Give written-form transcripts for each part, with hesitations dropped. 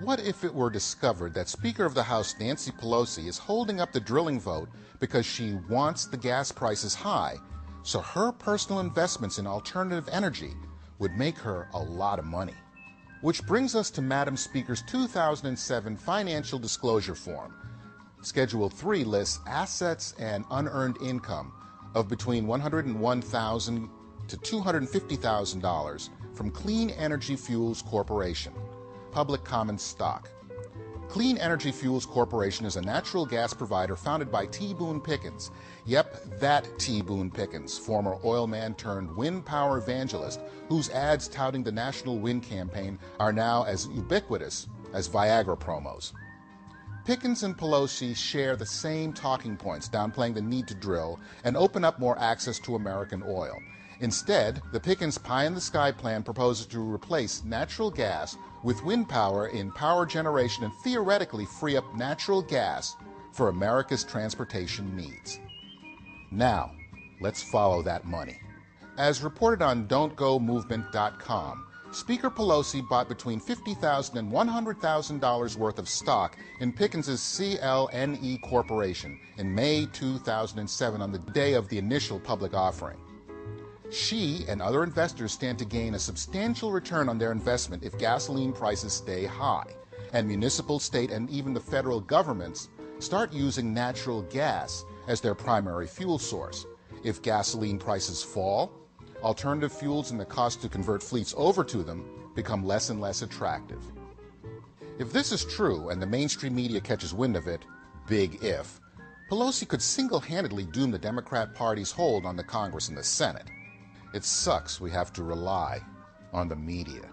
What if it were discovered that Speaker of the House Nancy Pelosi is holding up the drilling vote because she wants the gas prices high, so her personal investments in alternative energy would make her a lot of money? Which brings us to Madam Speaker's 2007 Financial Disclosure Form. Schedule 3 lists assets and unearned income of between $101,000 to $250,000 from Clean Energy Fuels Corporation, public common stock. Clean Energy Fuels Corporation is a natural gas provider founded by T. Boone Pickens. Yep, that T. Boone Pickens, former oil man turned wind power evangelist, whose ads touting the National Wind Campaign are now as ubiquitous as Viagra promos. Pickens and Pelosi share the same talking points, downplaying the need to drill and open up more access to American oil. Instead, the Pickens pie-in-the-sky plan proposes to replace natural gas with wind power in power generation and theoretically free up natural gas for America's transportation needs. Now, let's follow that money. As reported on Don'tGoMovement.com, Speaker Pelosi bought between $50,000 and $100,000 worth of stock in Pickens' CLNE Corporation in May 2007 on the day of the initial public offering. She and other investors stand to gain a substantial return on their investment if gasoline prices stay high, and municipal, state, and even the federal governments start using natural gas as their primary fuel source. If gasoline prices fall, alternative fuels and the cost to convert fleets over to them become less and less attractive. If this is true and the mainstream media catches wind of it, big if, Pelosi could single-handedly doom the Democrat Party's hold on the Congress and the Senate. It sucks we have to rely on the media.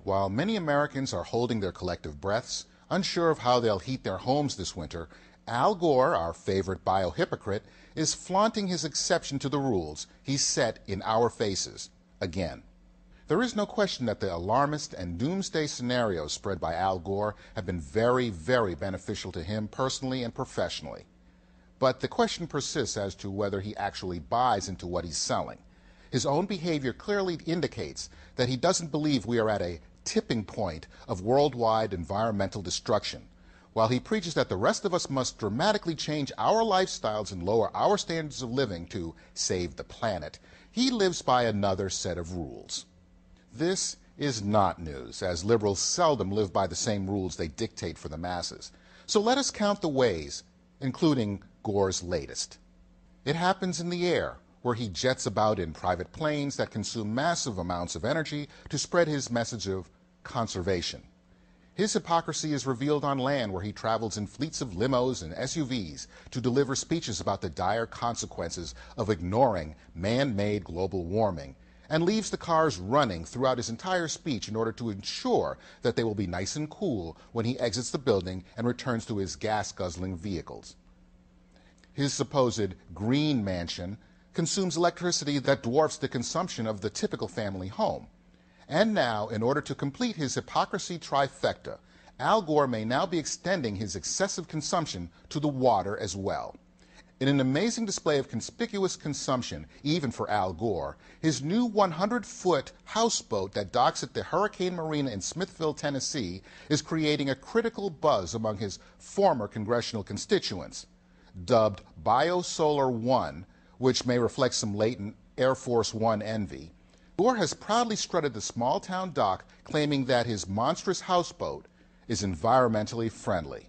While many Americans are holding their collective breaths, unsure of how they'll heat their homes this winter, Al Gore, our favorite biohypocrite, is flaunting his exception to the rules he's set in our faces, again. There is no question that the alarmist and doomsday scenarios spread by Al Gore have been very, very beneficial to him personally and professionally. But the question persists as to whether he actually buys into what he's selling. His own behavior clearly indicates that he doesn't believe we are at a tipping point of worldwide environmental destruction. While he preaches that the rest of us must dramatically change our lifestyles and lower our standards of living to save the planet, he lives by another set of rules. This is not news, as liberals seldom live by the same rules they dictate for the masses. So let us count the ways, including Gore's latest. It happens in the air, where he jets about in private planes that consume massive amounts of energy to spread his message of conservation. His hypocrisy is revealed on land, where he travels in fleets of limos and SUVs to deliver speeches about the dire consequences of ignoring man-made global warming, and leaves the cars running throughout his entire speech in order to ensure that they will be nice and cool when he exits the building and returns to his gas-guzzling vehicles. His supposed green mansion consumes electricity that dwarfs the consumption of the typical family home. And now, in order to complete his hypocrisy trifecta, Al Gore may now be extending his excessive consumption to the water as well. In an amazing display of conspicuous consumption, even for Al Gore, his new 100-foot houseboat that docks at the Hurricane Marina in Smithville, Tennessee, is creating a critical buzz among his former congressional constituents. Dubbed BioSolar One, which may reflect some latent Air Force One envy, Gore has proudly strutted the small-town dock, claiming that his monstrous houseboat is environmentally friendly.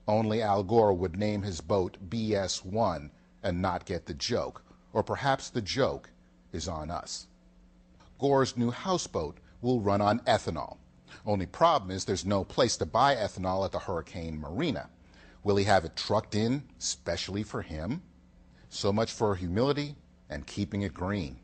Only Al Gore would name his boat BS-1 and not get the joke, or perhaps the joke is on us. Gore's new houseboat will run on ethanol. Only problem is there's no place to buy ethanol at the Hurricane Marina. Will he have it trucked in specially for him? So much for humility and keeping it green.